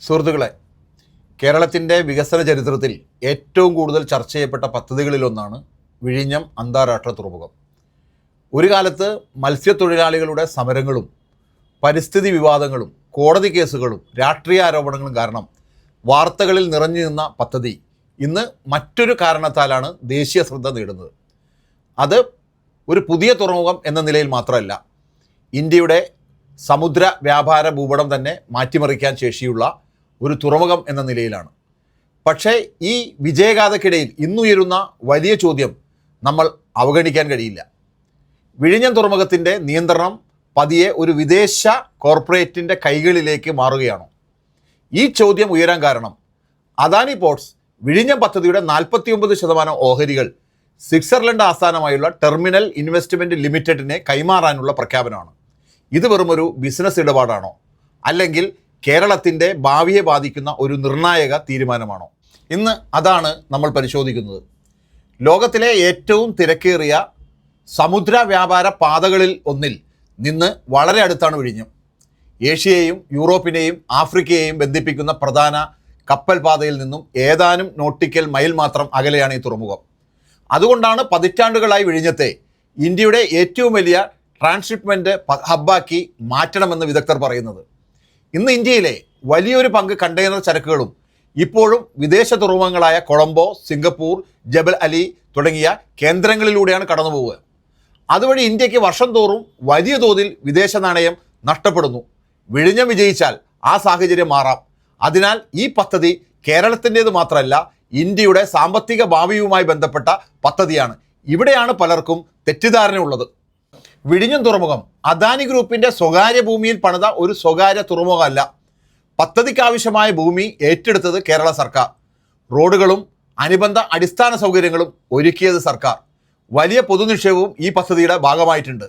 സുഹൃത്തുക്കളെ, കേരളത്തിൻ്റെ വികസന ചരിത്രത്തിൽ ഏറ്റവും കൂടുതൽ ചർച്ച ചെയ്യപ്പെട്ട പദ്ധതികളിലൊന്നാണ് വിഴിഞ്ഞം അന്താരാഷ്ട്ര തുറമുഖം. ഒരു കാലത്ത് മത്സ്യത്തൊഴിലാളികളുടെ സമരങ്ങളും പരിസ്ഥിതി വിവാദങ്ങളും കോടതി കേസുകളും രാഷ്ട്രീയ ആരോപണങ്ങളും കാരണം വാർത്തകളിൽ നിറഞ്ഞു നിന്ന പദ്ധതി ഇന്ന് മറ്റൊരു കാരണത്താലാണ് ദേശീയ ശ്രദ്ധ നേടുന്നത്. അത് ഒരു പുതിയ തുറമുഖം എന്ന നിലയിൽ മാത്രമല്ല, ഇന്ത്യയുടെ സമുദ്ര വ്യാപാര ഭൂപടം തന്നെ മാറ്റിമറിക്കാൻ ശേഷിയുള്ള ഒരു തുറമുഖം എന്ന നിലയിലാണ്. പക്ഷേ ഈ വിജയഗാഥയ്ക്കിടയിൽ ഇന്നുയരുന്ന വലിയ ചോദ്യം നമ്മൾ അവഗണിക്കാൻ കഴിയില്ല. വിഴിഞ്ഞം തുറമുഖത്തിൻ്റെ നിയന്ത്രണം പതിയെ ഒരു വിദേശ കോർപ്പറേറ്റിൻ്റെ കൈകളിലേക്ക് മാറുകയാണോ? ഈ ചോദ്യം ഉയരാൻ കാരണം അദാനി പോർട്സ് വിഴിഞ്ഞം പദ്ധതിയുടെ 49% ഓഹരികൾ സ്വിറ്റ്സർലൻഡ് ആസ്ഥാനമായുള്ള ടെർമിനൽ ഇൻവെസ്റ്റ്മെൻറ്റ് ലിമിറ്റഡിനെ കൈമാറാനുള്ള പ്രഖ്യാപനമാണ്. ഇത് വെറുമൊരു ബിസിനസ് ഇടപാടാണോ, അല്ലെങ്കിൽ കേരളത്തിൻ്റെ ഭാവിയെ ബാധിക്കുന്ന ഒരു നിർണായക തീരുമാനമാണോ? ഇന്ന് അതാണ് നമ്മൾ പരിശോധിക്കുന്നത്. ലോകത്തിലെ ഏറ്റവും തിരക്കേറിയ സമുദ്ര വ്യാപാര പാതകളിൽ ഒന്നിൽ നിന്ന് വളരെ അടുത്താണ് വിഴിഞ്ഞം. ഏഷ്യയെയും യൂറോപ്പിനെയും ആഫ്രിക്കയെയും ബന്ധിപ്പിക്കുന്ന പ്രധാന കപ്പൽ പാതയിൽ നിന്നും ഏതാനും നോട്ടിക്കൽ മൈൽ മാത്രം അകലെയാണ് ഈ തുറമുഖം. അതുകൊണ്ടാണ് പതിറ്റാണ്ടുകളായി വിഴിഞ്ഞത്തെ ഇന്ത്യയുടെ ഏറ്റവും വലിയ ട്രാൻസ്ഷിപ്മെൻറ്റ് ഹബ്ബാക്കി മാറ്റണമെന്ന് വിദഗ്ധർ പറയുന്നത്. ഇന്ന് ഇന്ത്യയിലെ വലിയൊരു പങ്ക് കണ്ടെയ്നർ ചരക്കുകളും ഇപ്പോഴും വിദേശ തുറമുഖങ്ങളായ കൊളംബോ, സിംഗപ്പൂർ, ജബൽ അലി തുടങ്ങിയ കേന്ദ്രങ്ങളിലൂടെയാണ് കടന്നു പോവുക. അതുവഴി ഇന്ത്യക്ക് വർഷം തോറും വലിയ തോതിൽ വിദേശ നാണയം നഷ്ടപ്പെടുന്നു. വിഴിഞ്ഞം വിജയിച്ചാൽ ആ സാഹചര്യം മാറാം. അതിനാൽ ഈ പദ്ധതി കേരളത്തിൻ്റേത് മാത്രമല്ല, ഇന്ത്യയുടെ സാമ്പത്തിക ഭാവിയുമായി ബന്ധപ്പെട്ട പദ്ധതിയാണ്. ഇവിടെയാണ് പലർക്കും തെറ്റിദ്ധാരണയുള്ളത്. വിഴിഞ്ഞം തുറമുഖം അദാനി ഗ്രൂപ്പിൻ്റെ സ്വകാര്യ ഭൂമിയിൽ പണിത ഒരു സ്വകാര്യ തുറമുഖമല്ല. പദ്ധതിക്കാവശ്യമായ ഭൂമി ഏറ്റെടുത്തത് കേരള സർക്കാർ. റോഡുകളും അനുബന്ധ അടിസ്ഥാന സൗകര്യങ്ങളും ഒരുക്കിയത് സർക്കാർ. വലിയ പൊതുനിക്ഷേപവും ഈ പദ്ധതിയുടെ ഭാഗമായിട്ടുണ്ട്.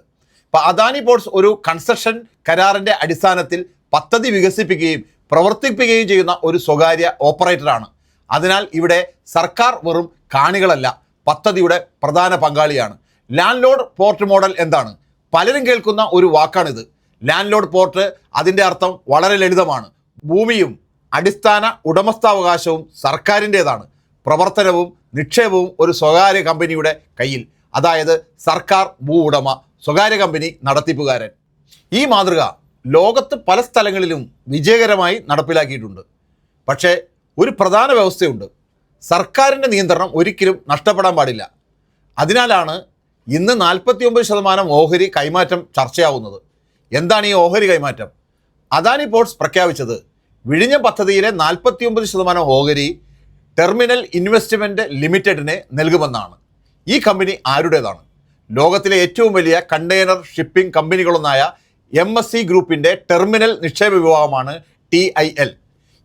ഇപ്പോൾ അദാനി പോർട്സ് ഒരു കൺസെഷൻ കരാറിൻ്റെ അടിസ്ഥാനത്തിൽ പദ്ധതി വികസിപ്പിക്കുകയും പ്രവർത്തിപ്പിക്കുകയും ചെയ്യുന്ന ഒരു സ്വകാര്യ ഓപ്പറേറ്ററാണ്. അതിനാൽ ഇവിടെ സർക്കാർ വെറും കാണികളല്ല, പദ്ധതിയുടെ പ്രധാന പങ്കാളിയാണ്. ലാൻഡ് ലോഡ് പോർട്ട് മോഡൽ എന്താണ്? പലരും കേൾക്കുന്ന ഒരു വാക്കാണിത്. ലാൻഡ് ലോഡ് പോർട്ട്, അതിൻ്റെ അർത്ഥം വളരെ ലളിതമാണ്. ഭൂമിയും അടിസ്ഥാന ഉടമസ്ഥാവകാശവും സർക്കാരിൻ്റേതാണ്. പ്രവർത്തനവും നിക്ഷേപവും ഒരു സ്വകാര്യ കമ്പനിയുടെ കയ്യിൽ. അതായത് സർക്കാർ ഭൂ ഉടമ, സ്വകാര്യ കമ്പനി നടത്തിപ്പുകാരൻ. ഈ മാതൃക ലോകത്ത് പല സ്ഥലങ്ങളിലും വിജയകരമായി നടപ്പിലാക്കിയിട്ടുണ്ട്. പക്ഷേ ഒരു പ്രധാന വ്യവസ്ഥയുണ്ട്: സർക്കാരിൻ്റെ നിയന്ത്രണം ഒരിക്കലും നഷ്ടപ്പെടാൻ പാടില്ല. അതിനാലാണ് ഇന്ന് 49% ഓഹരി കൈമാറ്റം ചർച്ചയാവുന്നത്. എന്താണ് ഈ ഓഹരി കൈമാറ്റം? അദാനി പോർട്സ് പ്രഖ്യാപിച്ചത് വിഴിഞ്ഞം പദ്ധതിയിലെ 49% ഓഹരി ടെർമിനൽ ഇൻവെസ്റ്റ്മെൻറ്റ് ലിമിറ്റഡിനെ നൽകുമെന്നാണ്. ഈ കമ്പനി ആരുടേതാണ്? ലോകത്തിലെ ഏറ്റവും വലിയ കണ്ടെയ്നർ ഷിപ്പിംഗ് കമ്പനികളൊന്നായ MSC ഗ്രൂപ്പിൻ്റെ ടെർമിനൽ നിക്ഷേപ വിഭാഗമാണ് TIL.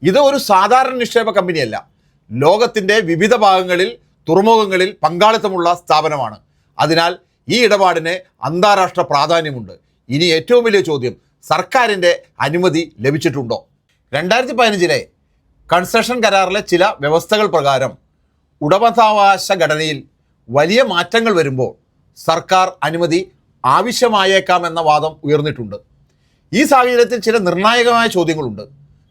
ഇത് ഒരു സാധാരണ നിക്ഷേപ കമ്പനിയല്ല. ലോകത്തിൻ്റെ വിവിധ ഭാഗങ്ങളിൽ തുറമുഖങ്ങളിൽ പങ്കാളിത്തമുള്ള സ്ഥാപനമാണ്. അതിനാൽ ഈ ഇടപാടിന് അന്താരാഷ്ട്ര പ്രാധാന്യമുണ്ട്. ഇനി ഏറ്റവും വലിയ ചോദ്യം: സർക്കാരിൻ്റെ അനുമതി ലഭിച്ചിട്ടുണ്ടോ? 2015 കൺസെഷൻ കരാറിലെ ചില വ്യവസ്ഥകൾ പ്രകാരം ഉടമസ്ഥാവകാശ ഘടനയിൽ വലിയ മാറ്റങ്ങൾ വരുമ്പോൾ സർക്കാർ അനുമതി ആവശ്യമായേക്കാമെന്ന വാദം ഉയർന്നിട്ടുണ്ട്. ഈ സാഹചര്യത്തിൽ ചില നിർണായകമായ ചോദ്യങ്ങളുണ്ട്.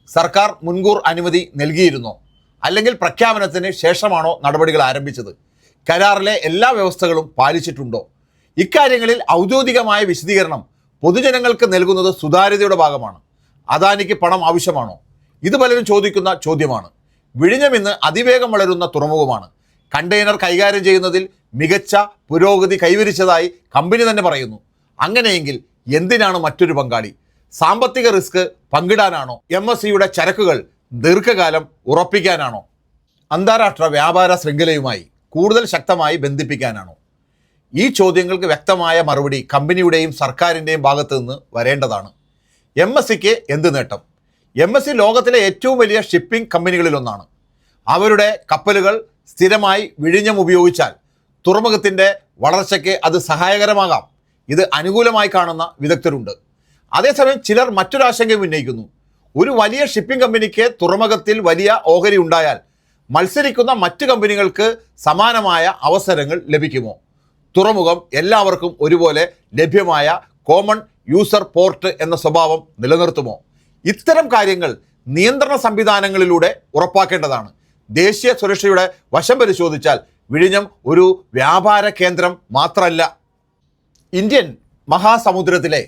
സർക്കാർ മുൻകൂർ അനുമതി നൽകിയിരുന്നോ, അല്ലെങ്കിൽ പ്രഖ്യാപനത്തിന് ശേഷമാണോ നടപടികൾ ആരംഭിച്ചത്? കരാറിലെ എല്ലാ വ്യവസ്ഥകളും പാലിച്ചിട്ടുണ്ടോ? ഇക്കാര്യങ്ങളിൽ ഔദ്യോഗികമായ വിശദീകരണം പൊതുജനങ്ങൾക്ക് നൽകുന്നത് സുതാര്യതയുടെ ഭാഗമാണ്. അദാനിക്ക് പണം ആവശ്യമാണോ? ഇത് പലരും ചോദിക്കുന്ന ചോദ്യമാണ്. വിഴിഞ്ഞം ഇന്ന് അതിവേഗം വളരുന്ന തുറമുഖമാണ്. കണ്ടെയ്നർ കൈകാര്യം ചെയ്യുന്നതിൽ മികച്ച പുരോഗതി കൈവരിച്ചതായി കമ്പനി തന്നെ പറയുന്നു. അങ്ങനെയെങ്കിൽ എന്തിനാണ് മറ്റൊരു പങ്കാളി? സാമ്പത്തിക റിസ്ക് പങ്കിടാനാണോ? MSCയുടെ ചരക്കുകൾ ദീർഘകാലം ഉറപ്പിക്കാനാണോ? അന്താരാഷ്ട്ര വ്യാപാര ശൃംഖലയുമായി കൂടുതൽ ശക്തമായി ബന്ധിപ്പിക്കാനാണോ? ഈ ചോദ്യങ്ങൾക്ക് വ്യക്തമായ മറുപടി കമ്പനിയുടെയും സർക്കാരിൻ്റെയും ഭാഗത്തു നിന്ന് വരേണ്ടതാണ്. MSCക്ക് എന്ത് നേട്ടം? MSC ലോകത്തിലെ ഏറ്റവും വലിയ ഷിപ്പിംഗ് കമ്പനികളിലൊന്നാണ്. അവരുടെ കപ്പലുകൾ സ്ഥിരമായി വിഴിഞ്ഞം ഉപയോഗിച്ചാൽ തുറമുഖത്തിൻ്റെ വളർച്ചയ്ക്ക് അത് സഹായകരമാകാം. ഇത് അനുകൂലമായി കാണുന്ന വിദഗ്ധരുണ്ട്. അതേസമയം ചിലർ മറ്റൊരാശങ്കയും ഉന്നയിക്കുന്നു. ഒരു വലിയ ഷിപ്പിംഗ് കമ്പനിക്ക് തുറമുഖത്തിൽ വലിയ ഓഹരി ഉണ്ടായാൽ മത്സരിക്കുന്ന മറ്റ് കമ്പനികൾക്ക് സമാനമായ അവസരങ്ങൾ ലഭിക്കുമോ? തുറമുഖം എല്ലാവർക്കും ഒരുപോലെ ലഭ്യമായ കോമൺ യൂസർ പോർട്ട് എന്ന സ്വഭാവം നിലനിർത്തുമോ? ഇത്തരം കാര്യങ്ങൾ നിയന്ത്രണ സംവിധാനങ്ങളിലൂടെ ഉറപ്പാക്കേണ്ടതാണ്. ദേശീയ സുരക്ഷയുടെ വശം പരിശോധിച്ചാൽ വിഴിഞ്ഞം ഒരു വ്യാപാര കേന്ദ്രം മാത്രമല്ല, ഇന്ത്യൻ മഹാസമുദ്രത്തിലെ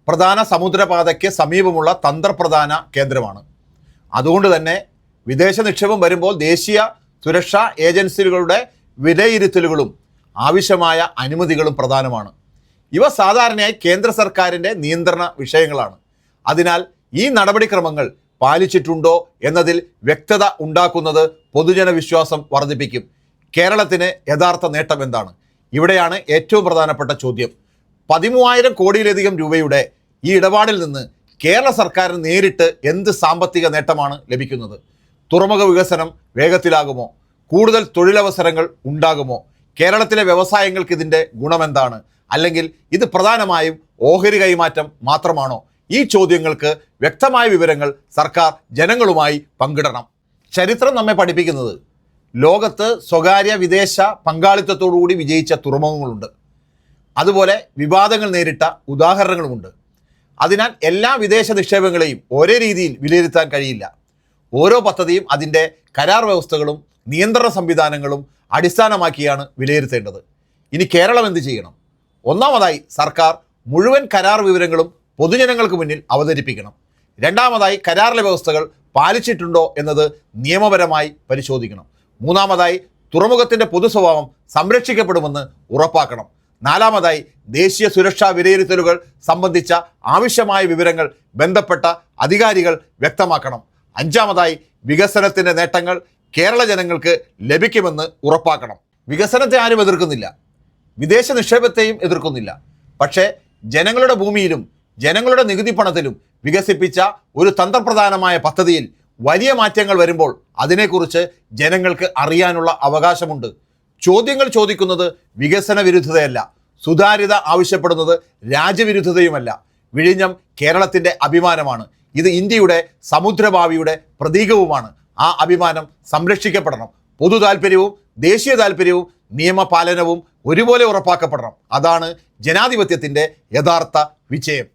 പ്രധാന സമുദ്രപാതയ്ക്ക് സമീപമുള്ള തന്ത്രപ്രധാന കേന്ദ്രമാണ്. അതുകൊണ്ട് തന്നെ വിദേശ നിക്ഷേപം വരുമ്പോൾ ദേശീയ സുരക്ഷാ ഏജൻസികളുടെ വിലയിരുത്തലുകളും ആവശ്യമായ അനുമതികളും പ്രധാനമാണ്. ഇവ സാധാരണയായി കേന്ദ്ര സർക്കാരിൻ്റെ നിയന്ത്രണ വിഷയങ്ങളാണ്. അതിനാൽ ഈ നടപടിക്രമങ്ങൾ പാലിച്ചിട്ടുണ്ടോ എന്നതിൽ വ്യക്തത ഉണ്ടാക്കുന്നത് പൊതുജന വിശ്വാസം വർദ്ധിപ്പിക്കും. കേരളത്തിന് യഥാർത്ഥ നേട്ടം എന്താണ്? ഇവിടെയാണ് ഏറ്റവും പ്രധാനപ്പെട്ട ചോദ്യം. 13,000 കോടിയിലധികം രൂപയുടെ ഈ ഇടപാടിൽ നിന്ന് കേരള സർക്കാരിന് നേരിട്ട് എന്ത് സാമ്പത്തിക നേട്ടമാണ് ലഭിക്കുന്നത്? തുറമുഖ വികസനം വേഗത്തിലാകുമോ? കൂടുതൽ തൊഴിലവസരങ്ങൾ ഉണ്ടാകുമോ? കേരളത്തിലെ വ്യവസായങ്ങൾക്ക് ഇതിൻ്റെ ഗുണമെന്താണ്? അല്ലെങ്കിൽ ഇത് പ്രധാനമായും ഓഹരി കൈമാറ്റം മാത്രമാണോ? ഈ ചോദ്യങ്ങൾക്ക് വ്യക്തമായ വിവരങ്ങൾ സർക്കാർ ജനങ്ങളുമായി പങ്കിടണം. ചരിത്രം നമ്മെ പഠിപ്പിക്കുന്നത് ലോകത്ത് സ്വകാര്യ വിദേശ പങ്കാളിത്തത്തോടുകൂടി വിജയിച്ച തുറമുഖങ്ങളുണ്ട്. അതുപോലെ വിവാദങ്ങൾ നേരിട്ട ഉദാഹരണങ്ങളുമുണ്ട്. അതിനാൽ എല്ലാ വിദേശ നിക്ഷേപങ്ങളെയും ഒരേ രീതിയിൽ വിലയിരുത്താൻ കഴിയില്ല. ഓരോ പദ്ധതിയും അതിൻ്റെ കരാർ വ്യവസ്ഥകളും നിയന്ത്രണ സംവിധാനങ്ങളും അടിസ്ഥാനമാക്കിയാണ് വിലയിരുത്തേണ്ടത്. ഇനി കേരളം എന്ത് ചെയ്യണം? ഒന്നാമതായി സർക്കാർ മുഴുവൻ കരാർ വിവരങ്ങളും പൊതുജനങ്ങൾക്ക് മുന്നിൽ അവതരിപ്പിക്കണം. രണ്ടാമതായി കരാറിലെ വ്യവസ്ഥകൾ പാലിച്ചിട്ടുണ്ടോ എന്നത് നിയമപരമായി പരിശോധിക്കണം. മൂന്നാമതായി തുറമുഖത്തിൻ്റെ പൊതു സ്വഭാവം സംരക്ഷിക്കപ്പെടുമെന്ന് ഉറപ്പാക്കണം. നാലാമതായി ദേശീയ സുരക്ഷാ വിലയിരുത്തലുകൾ സംബന്ധിച്ച ആവശ്യമായ വിവരങ്ങൾ ബന്ധപ്പെട്ട അധികാരികൾ വ്യക്തമാക്കണം. അഞ്ചാമതായി വികസനത്തിൻ്റെ നേട്ടങ്ങൾ കേരള ജനങ്ങൾക്ക് ലഭിക്കുമെന്ന് ഉറപ്പാക്കണം. വികസനത്തെ ആരും എതിർക്കുന്നില്ല, വിദേശ നിക്ഷേപത്തെയും എതിർക്കുന്നില്ല. പക്ഷേ ജനങ്ങളുടെ ഭൂമിയിലും ജനങ്ങളുടെ നികുതി പണത്തിലും വികസിപ്പിച്ച ഒരു തന്ത്രപ്രധാനമായ പദ്ധതിയിൽ വലിയ മാറ്റങ്ങൾ വരുമ്പോൾ അതിനെക്കുറിച്ച് ജനങ്ങൾക്ക് അറിയാനുള്ള അവകാശമുണ്ട്. ചോദ്യങ്ങൾ ചോദിക്കുന്നത് വികസന വിരുദ്ധതയല്ല, സുതാര്യത ആവശ്യപ്പെടുന്നത് രാജ്യവിരുദ്ധതയുമല്ല. വിഴിഞ്ഞം കേരളത്തിൻ്റെ അഭിമാനമാണ്. ഇത് ഇന്ത്യയുടെ സമുദ്രഭാവിയുടെ പ്രതീകവുമാണ്. ആ അഭിമാനം സംരക്ഷിക്കപ്പെടണം. പൊതു താല്പര്യവും ദേശീയ താല്പര്യവും നിയമപാലനവും ഒരുപോലെ ഉറപ്പാക്കപ്പെടണം. അതാണ് ജനാധിപത്യത്തിൻ്റെ യഥാർത്ഥ വിജയം.